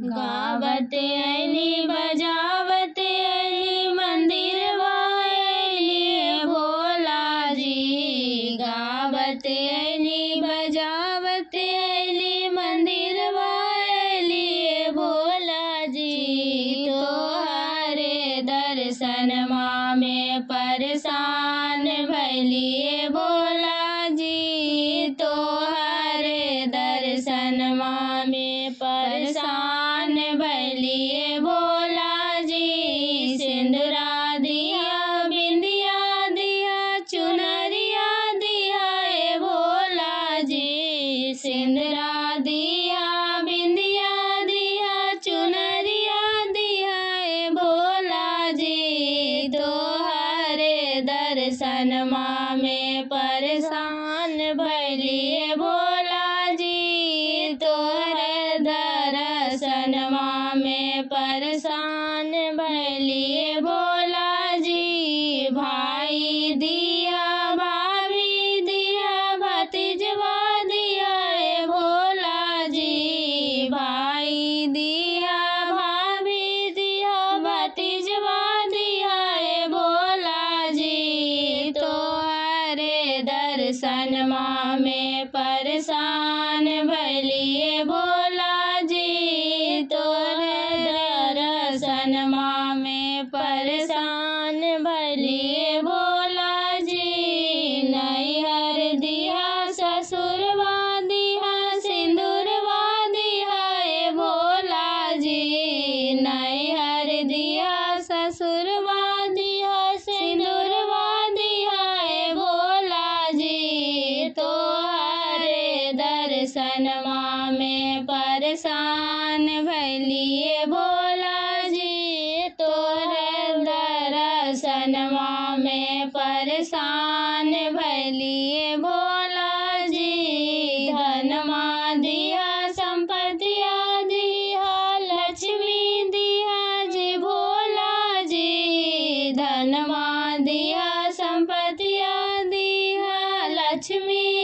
गावत अली बजावत अली मंदिरवा अइली भोला जी। गावत अली बजावत अली मंदिरवा अइली भोला जी। तोहरे दर्शनमा में परेशान भइली भोला जी। तोहरे दर्शनमा में परेशान भइली भोला जी। सिंदूरा दिया बिंदिया दिया चुनरिया दिया ए भोला जी। सिंदूरा दिया बिंदिया दिया चुनरिया दिया ए भोला जी। तोहरे दर्शनमा में परेशान भइली भोला जी। तोहरे दर्शनमा में परेशान भइली भोला जी। भाई दिया भाभी दिया भतीजवा दिया ए भोला जी। भाई दिया भाभी दिया भतीजवा दिया ए भोला जी। तोहरे दर्शनमा में परेशान भइली भोला जी। तोहरे दर्शनमा में परेशान भइली भोला जी। नैहर दिया ससुरवा दिया सिंदूरवा दिया ए भोला जी। नैहर दिया ससुरवा दिया सिंदूरवा दिया ए भोला जी। तोहरे दर्शनमा में परेशान भइली भोला जी। तोहरे दर्शनमा में परेशान भइली भोला जी। धनमा दिया संपत्तिया दिया लक्ष्मी दिया जी भोला जी। धनमा दिया संपत्तिया दिया लक्ष्मी